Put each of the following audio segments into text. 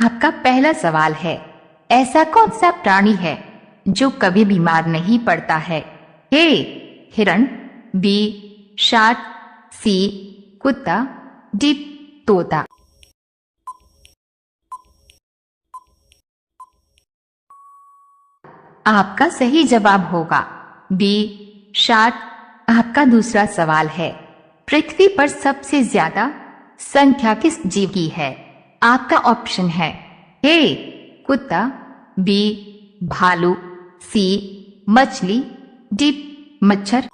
आपका पहला सवाल है, ऐसा कौन सा प्राणी है जो कभी बीमार नहीं पड़ता है? ए हिरण, बी शार्क, सी कुत्ता, डी तोता। आपका सही जवाब होगा बी शार्क। आपका दूसरा सवाल है, पृथ्वी पर सबसे ज्यादा संख्या किस जीव की है? आपका ऑप्शन है ए कुत्ता, बी भालू, सी मछली, डी मच्छर।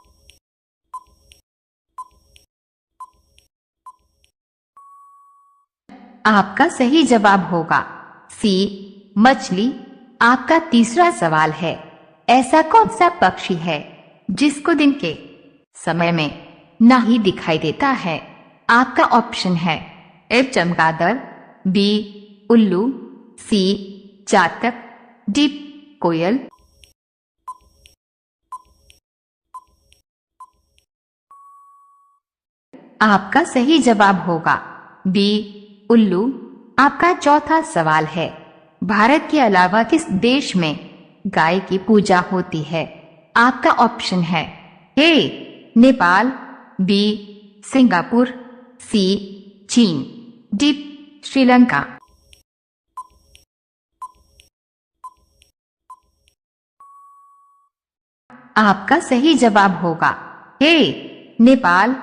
आपका सही जवाब होगा सी मछली। आपका तीसरा सवाल है, ऐसा कौन सा पक्षी है जिसको दिन के समय में नहीं दिखाई देता है? आपका ऑप्शन है ए चमगादड़, बी उल्लू, सी चातक, डी कोयल। आपका सही जवाब होगा बी उल्लू। आपका चौथा सवाल है, भारत के अलावा किस देश में गाय की पूजा होती है? आपका ऑप्शन है ए नेपाल, बी सिंगापुर, सी चीन, डी श्रीलंका। आपका सही जवाब होगा ए नेपाल।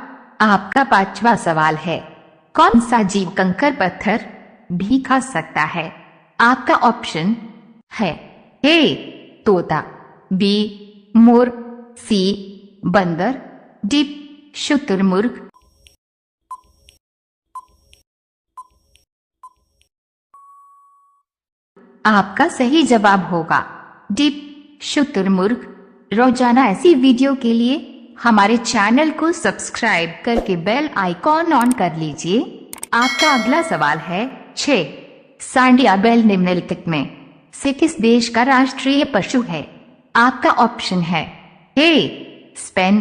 आपका पांचवा सवाल है, कौन सा जीव कंकड़ पत्थर भी खा सकता है? आपका ऑप्शन है ए तोता, बी मोर, सी बंदर, डी शुतुरमुर्ग। आपका सही जवाब होगा डी शुतुरमुर्ग। रोजाना ऐसी वीडियो के लिए हमारे चैनल को सब्सक्राइब करके बेल आइकॉन ऑन कर लीजिए। आपका अगला सवाल है 6, सांडिया बैल निम्नलिखित में से किस देश का राष्ट्रीय पशु है? आपका ऑप्शन है A Spain,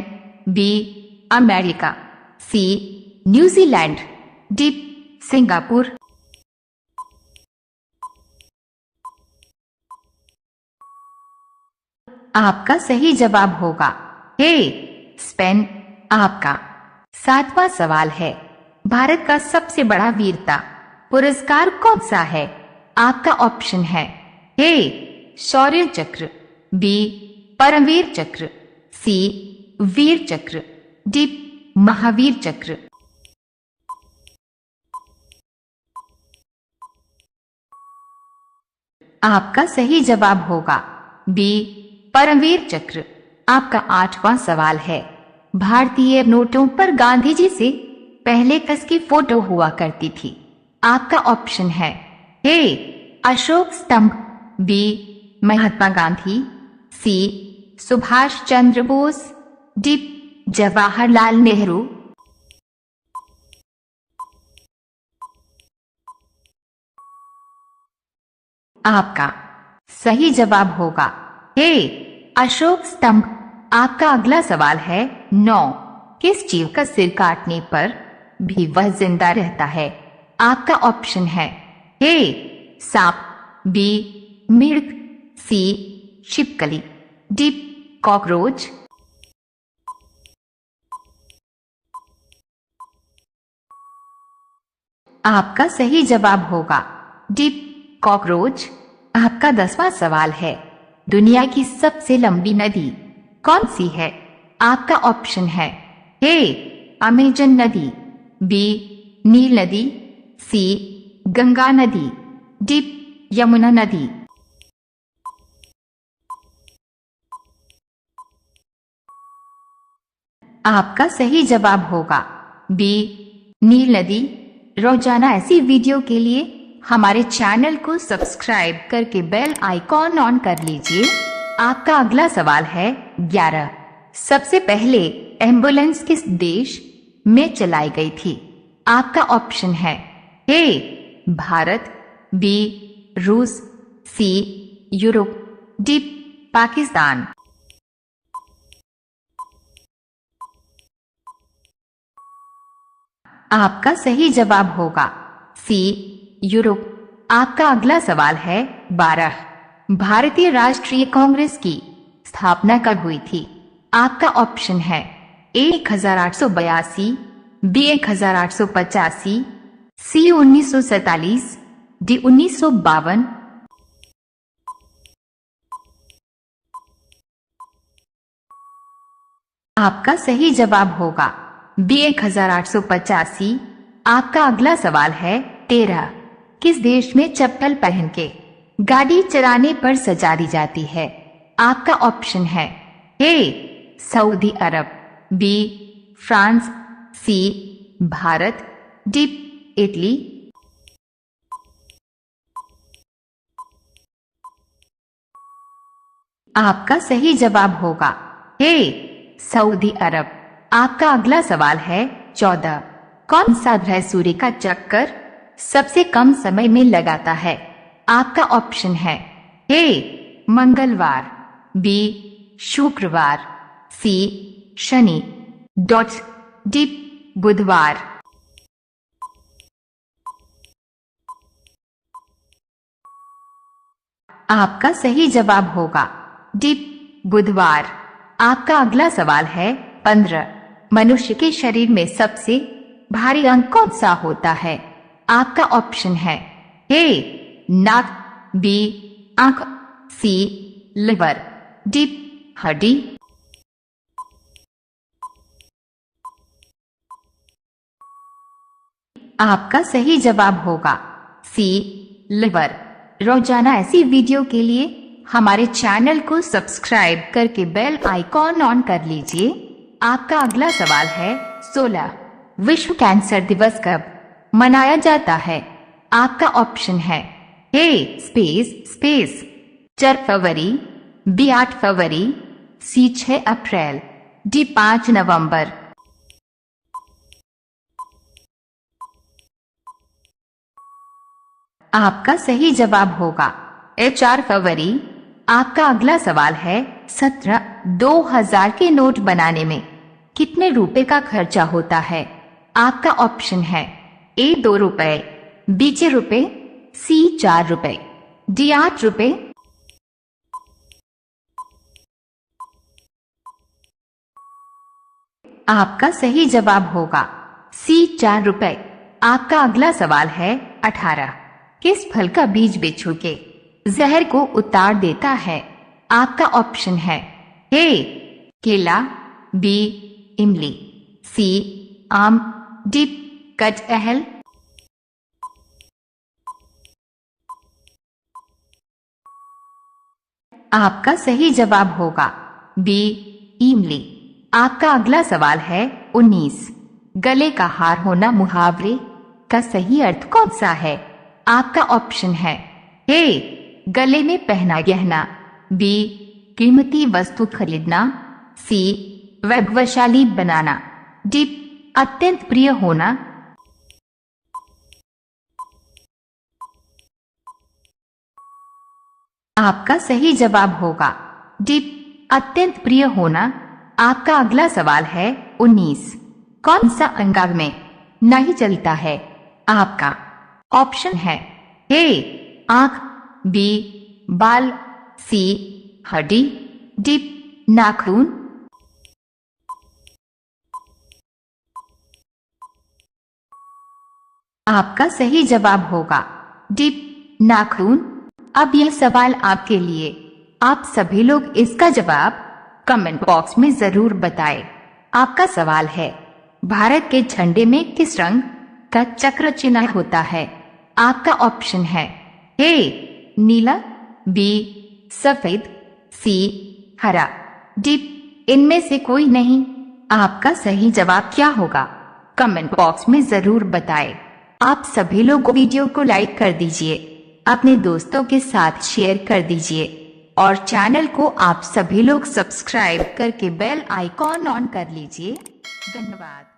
B America, C New Zealand, D Singapore. आपका सही जवाब होगा ए स्पेन। आपका सातवां सवाल है, भारत का सबसे बड़ा वीरता पुरस्कार कौन सा है? आपका ऑप्शन है ए शौर्य चक्र, बी परमवीर चक्र, सी वीर चक्र, डी महावीर चक्र। आपका सही जवाब होगा बी परमवीर चक्र। आपका आठवां सवाल है, भारतीय नोटों पर गांधी जी से पहले किसकी फोटो हुआ करती थी? आपका ऑप्शन है ए अशोक स्तंभ, बी महात्मा गांधी, सी सुभाष चंद्र बोस, डी जवाहरलाल नेहरू। आपका सही जवाब होगा ए अशोक स्तंभ। आपका अगला सवाल है 9, किस जीव का सिर काटने पर भी वह जिंदा रहता है? आपका ऑप्शन है ए सांप, बी मिर्ग, सी छिपकली, डी कॉकरोच। आपका सही जवाब होगा डी कॉकरोच। आपका 10वां सवाल है, दुनिया की सबसे लंबी नदी कौन सी है? आपका ऑप्शन है ए अमेजन नदी, बी नील नदी, सी गंगा नदी, डी यमुना नदी। आपका सही जवाब होगा बी नील नदी। रोजाना ऐसी वीडियो के लिए हमारे चैनल को सब्सक्राइब करके बेल आइकॉन ऑन कर लीजिए। आपका अगला सवाल है 11, सबसे पहले एम्बुलेंस किस देश में चलाई गई थी? आपका ऑप्शन है ए भारत, बी रूस, सी यूरोप, डी पाकिस्तान। आपका सही जवाब होगा सी यूरोप। आपका अगला सवाल है 12। भारतीय राष्ट्रीय कांग्रेस की स्थापना कब हुई थी? आपका ऑप्शन है ए 1882, बी 1885, सी 1947, डी 1952। आपका सही जवाब होगा बी 1885। आपका अगला सवाल है 13। किस देश में चप्पल पहन के गाड़ी चलाने पर सजा दी जाती है? आपका ऑप्शन है ए सऊदी अरब, बी फ्रांस, सी भारत, डी इटली। आपका सही जवाब होगा ए सऊदी अरब। आपका अगला सवाल है 14। कौन सा ग्रह सूर्य का चक्कर सबसे कम समय में लगाता है? आपका ऑप्शन है ए मंगलवार, बी शुक्रवार, सी शनि, डी बुधवार। आपका सही जवाब होगा डी बुधवार। आपका अगला सवाल है 15। मनुष्य के शरीर में सबसे भारी अंग कौन सा होता है? आपका ऑप्शन है ए नाक, बी आंख, सी लिवर, डी हड्डी। आपका सही जवाब होगा सी लिवर। रोजाना ऐसी वीडियो के लिए हमारे चैनल को सब्सक्राइब करके बेल आइकॉन ऑन कर लीजिए। आपका अगला सवाल है 16। विश्व कैंसर दिवस कब मनाया जाता है? आपका ऑप्शन है ए स्पेस 4 फरवरी, बी 8 फरवरी, सी 6 अप्रैल, डी 5 नवंबर। आपका सही जवाब होगा ए 4 फरवरी। आपका अगला सवाल है 17। 2000 के नोट बनाने में कितने रुपए का खर्चा होता है? आपका ऑप्शन है ए 2 रुपए, बी 6 रुपए, सी 4 रुपए, डी 8 रुपए। आपका सही जवाब होगा सी 4 रुपए। आपका अगला सवाल है 18। किस फल का बीज बिच्छू के जहर को उतार देता है? आपका ऑप्शन है ए केला, बी इमली, सी आम, डी कटहल। आपका सही जवाब होगा बी इमली। आपका अगला सवाल है 19। गले का हार होना मुहावरे का सही अर्थ कौन सा है? आपका ऑप्शन है ए गले में पहना गहना, बी कीमती वस्तु खरीदना, सी वैभवशाली बनाना, डी अत्यंत प्रिय होना। आपका सही जवाब होगा डी अत्यंत प्रिय होना। आपका अगला सवाल है 19। कौन सा अंग में नहीं चलता है? आपका ऑप्शन है ए आंख, बी बाल, सी हड्डी, डी नाखून। आपका सही जवाब होगा डी नाखून। अब यह सवाल आपके लिए। आप सभी लोग इसका जवाब कमेंट बॉक्स में जरूर बताएं। आपका सवाल है भारत के झंडे में किस रंग का चक्र चिन्ह होता है? आपका ऑप्शन है ए नीला, बी सफेद, सी हरा, डी इनमें से कोई नहीं। आपका सही जवाब क्या होगा? कमेंट बॉक्स में जरूर बताएं। आप सभी लोग वीडियो को लाइक कर दीजिए, अपने दोस्तों के साथ शेयर कर दीजिए और चैनल को आप सभी लोग सब्सक्राइब करके बेल आइकॉन ऑन कर लीजिए। धन्यवाद।